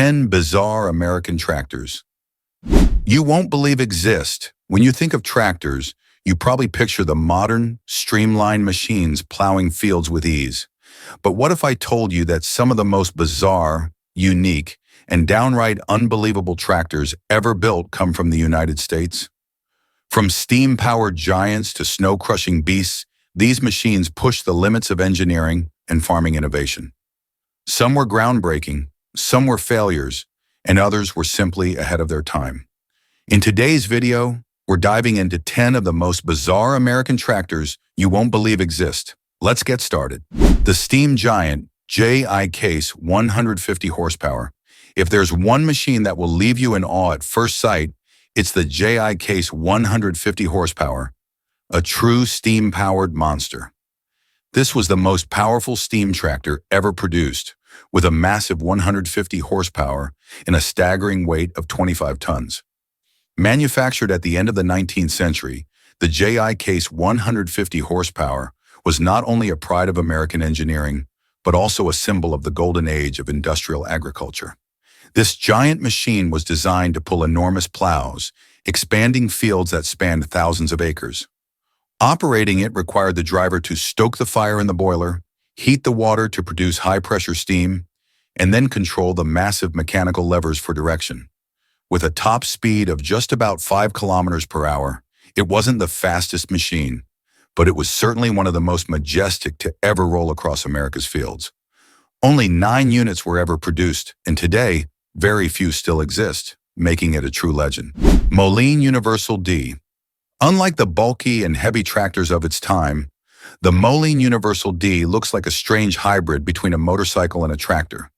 10 bizarre American tractors you won't believe exist. When you think of tractors, you probably picture the modern, streamlined machines plowing fields with ease. But what if I told you that some of the most bizarre, unique, and downright unbelievable tractors ever built come from the United States? From steam-powered giants to snow-crushing beasts, these machines push the limits of engineering and farming innovation. Some were groundbreaking, some were failures, and others were simply ahead of their time. In today's video, we're diving into 10 of the most bizarre American tractors you won't believe exist. Let's get started. The steam giant J.I. Case 150 horsepower. If there's one machine that will leave you in awe at first sight, it's the J.I. Case 150 horsepower, a true steam-powered monster. This was the most powerful steam tractor ever produced, with a massive 150 horsepower and a staggering weight of 25 tons. Manufactured at the end of the 19th century, the J.I. Case 150 horsepower was not only a pride of American engineering, but also a symbol of the golden age of industrial agriculture. This giant machine was designed to pull enormous plows, expanding fields that spanned thousands of acres. Operating it required the driver to stoke the fire in the boiler, heat the water to produce high-pressure steam, and then control the massive mechanical levers for direction. With a top speed of just about 5 kilometers per hour, it wasn't the fastest machine, but it was certainly one of the most majestic to ever roll across America's fields. Only 9 units were ever produced, and today, very few still exist, making it a true legend. Moline Universal D. Unlike the bulky and heavy tractors of its time, the Moline Universal D looks like a strange hybrid between a motorcycle and a tractor.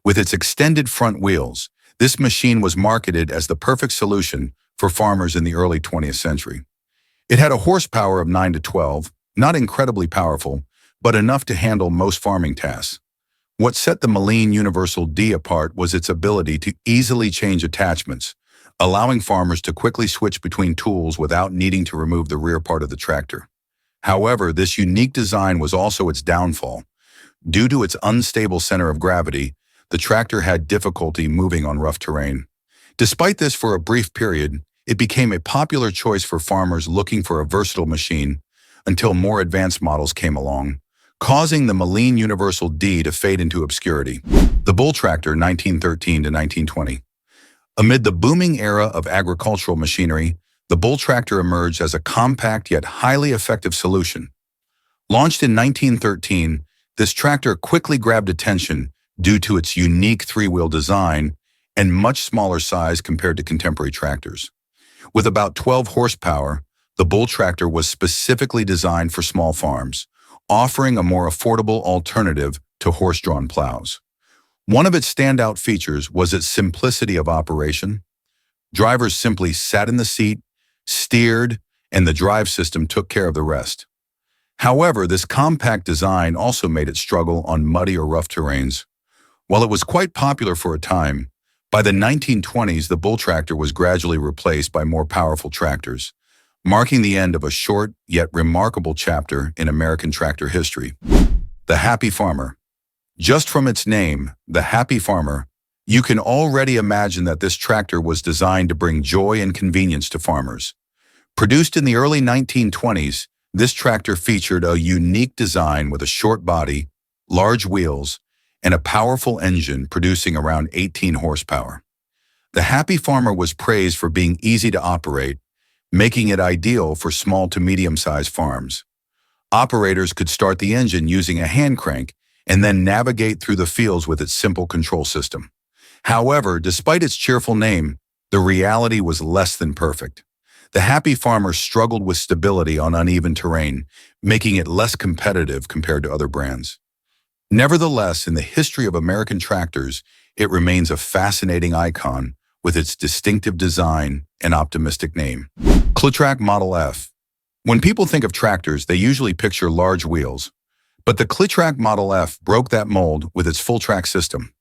With its extended front wheels, this machine was marketed as the perfect solution for farmers in the early 20th century. It had a horsepower of 9 to 12, not incredibly powerful, but enough to handle most farming tasks. What set the Moline Universal D apart was its ability to easily change attachments, allowing farmers to quickly switch between tools without needing to remove the rear part of the tractor. However, this unique design was also its downfall. Due to its unstable center of gravity, the tractor had difficulty moving on rough terrain. Despite this, for a brief period, it became a popular choice for farmers looking for a versatile machine until more advanced models came along, causing the Moline Universal D to fade into obscurity. The bull tractor, 1913 to 1920. Amid the booming era of agricultural machinery, the bull tractor emerged as a compact yet highly effective solution. Launched in 1913, this tractor quickly grabbed attention due to its unique three-wheel design and much smaller size compared to contemporary tractors. With about 12 horsepower, the bull tractor was specifically designed for small farms, offering a more affordable alternative to horse-drawn plows. One of its standout features was its simplicity of operation. Drivers simply sat in the seat, steered, and the drive system took care of the rest. However, this compact design also made it struggle on muddy or rough terrains. While it was quite popular for a time, by the 1920s the bull tractor was gradually replaced by more powerful tractors, marking the end of a short yet remarkable chapter in American tractor history. The Happy Farmer. Just from its name, the Happy Farmer, you can already imagine that this tractor was designed to bring joy and convenience to farmers. Produced in the early 1920s, this tractor featured a unique design with a short body, large wheels, and a powerful engine producing around 18 horsepower. The Happy Farmer was praised for being easy to operate, making it ideal for small to medium-sized farms. Operators could start the engine using a hand crank and then navigate through the fields with its simple control system. However, despite its cheerful name, the reality was less than perfect. The Happy Farmer struggled with stability on uneven terrain, making it less competitive compared to other brands. Nevertheless, in the history of American tractors, it remains a fascinating icon with its distinctive design and optimistic name. Clitrac Model F. When people think of tractors, they usually picture large wheels, but the Clitrac Model F broke that mold with its full-track system.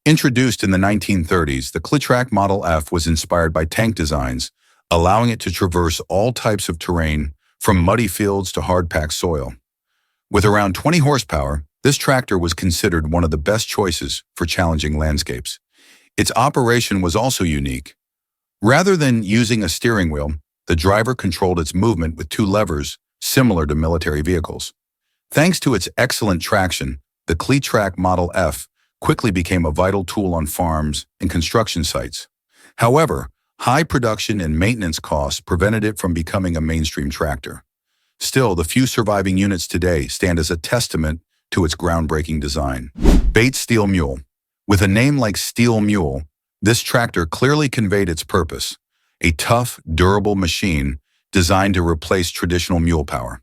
Introduced in the 1930s, the Clitrac Model F was inspired by tank designs, allowing it to traverse all types of terrain, from muddy fields to hard-packed soil. With around 20 horsepower, this tractor was considered one of the best choices for challenging landscapes. Its operation was also unique. Rather than using a steering wheel, the driver controlled its movement with two levers, similar to military vehicles. Thanks to its excellent traction, the Cletrac Model F quickly became a vital tool on farms and construction sites. However, high production and maintenance costs prevented it from becoming a mainstream tractor. Still, the few surviving units today stand as a testament to its groundbreaking design. Bates Steel Mule. With a name like Steel Mule, this tractor clearly conveyed its purpose, a tough, durable machine designed to replace traditional mule power.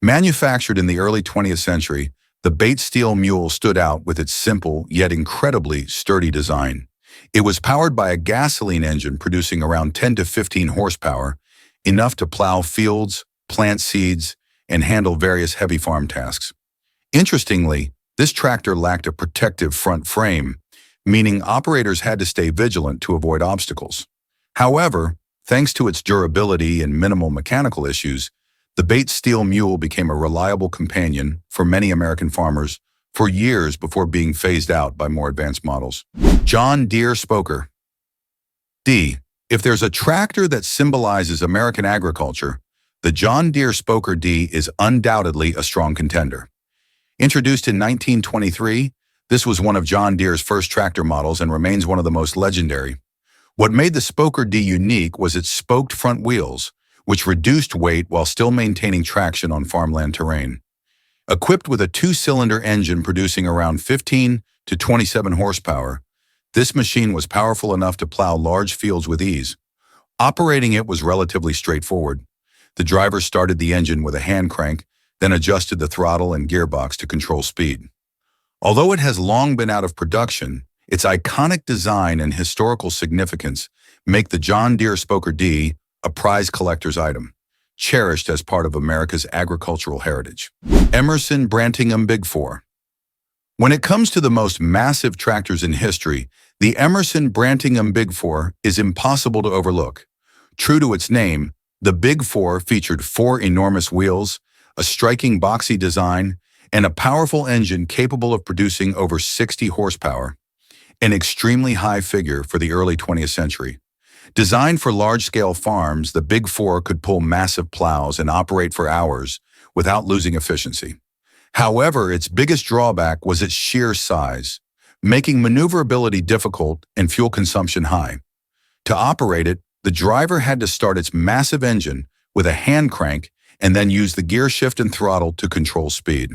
Manufactured in the early 20th century, the Bates Steel Mule stood out with its simple yet incredibly sturdy design. It was powered by a gasoline engine producing around 10 to 15 horsepower, enough to plow fields, plant seeds, and handle various heavy farm tasks. Interestingly, this tractor lacked a protective front frame, meaning operators had to stay vigilant to avoid obstacles. However, thanks to its durability and minimal mechanical issues, the Bates Steel Mule became a reliable companion for many American farmers for years before being phased out by more advanced models. John Deere Spoker. D. If there's a tractor that symbolizes American agriculture, the John Deere Spoker D is undoubtedly a strong contender. Introduced in 1923, this was one of John Deere's first tractor models and remains one of the most legendary. What made the Spoker D unique was its spoked front wheels, which reduced weight while still maintaining traction on farmland terrain. Equipped with a two-cylinder engine producing around 15 to 27 horsepower, this machine was powerful enough to plow large fields with ease. Operating it was relatively straightforward. The driver started the engine with a hand crank, then adjusted the throttle and gearbox to control speed. Although it has long been out of production, its iconic design and historical significance make the John Deere Spoker D a prized collector's item, cherished as part of America's agricultural heritage. Emerson Brantingham Big 4. When it comes to the most massive tractors in history, the Emerson Brantingham Big 4 is impossible to overlook. True to its name, the Big 4 featured four enormous wheels, a striking boxy design, and a powerful engine capable of producing over 60 horsepower, an extremely high figure for the early 20th century. Designed for large-scale farms, the Big 4 could pull massive plows and operate for hours without losing efficiency. However, its biggest drawback was its sheer size, making maneuverability difficult and fuel consumption high. To operate it, the driver had to start its massive engine with a hand crank and then use the gear shift and throttle to control speed.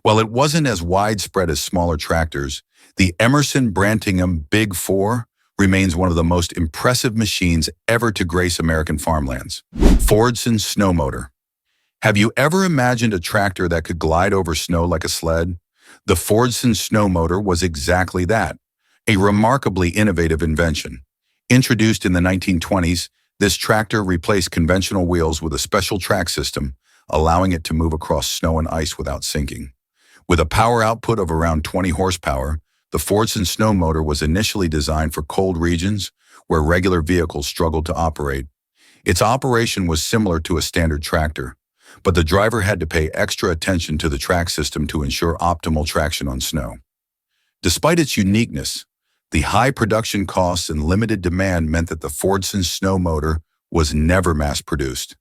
While it wasn't as widespread as smaller tractors, the Emerson Brantingham Big 4 remains one of the most impressive machines ever to grace American farmlands. Fordson Snow Motor. Have you ever imagined a tractor that could glide over snow like a sled? The Fordson Snow Motor was exactly that, a remarkably innovative invention. Introduced in the 1920s, this tractor replaced conventional wheels with a special track system, allowing it to move across snow and ice without sinking. With a power output of around 20 horsepower, the Fordson Snow Motor was initially designed for cold regions where regular vehicles struggled to operate. Its operation was similar to a standard tractor, but the driver had to pay extra attention to the track system to ensure optimal traction on snow. Despite its uniqueness, the high production costs and limited demand meant that the Fordson Snow Motor was never mass-produced.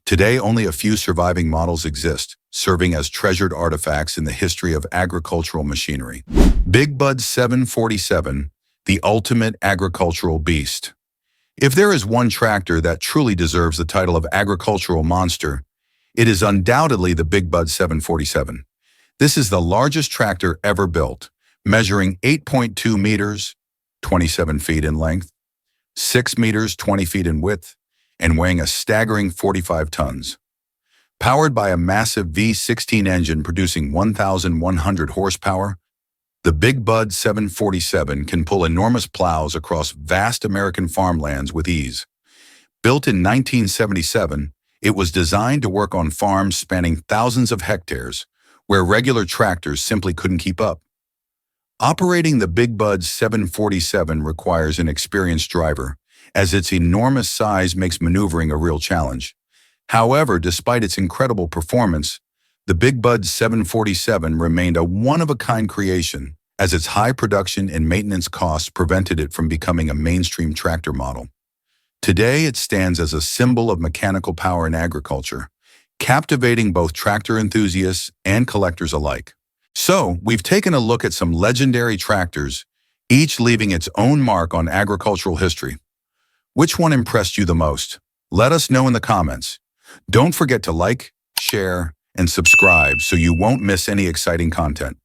Today, only a few surviving models exist, serving as treasured artifacts in the history of agricultural machinery. Big Bud 747, the ultimate agricultural beast. If there is one tractor that truly deserves the title of agricultural monster, it is undoubtedly the Big Bud 747. This is the largest tractor ever built, measuring 8.2 meters, 27 feet in length, 6 meters, 20 feet in width, and weighing a staggering 45 tons. Powered by a massive V16 engine producing 1,100 horsepower, the Big Bud 747 can pull enormous plows across vast American farmlands with ease. Built in 1977, it was designed to work on farms spanning thousands of hectares, where regular tractors simply couldn't keep up. Operating the Big Bud 747 requires an experienced driver, as its enormous size makes maneuvering a real challenge. However, despite its incredible performance, the Big Bud 747 remained a one-of-a-kind creation as its high production and maintenance costs prevented it from becoming a mainstream tractor model. Today, it stands as a symbol of mechanical power in agriculture, captivating both tractor enthusiasts and collectors alike. So, we've taken a look at some legendary tractors, each leaving its own mark on agricultural history. Which one impressed you the most? Let us know in the comments. Don't forget to like, share, and subscribe so you won't miss any exciting content.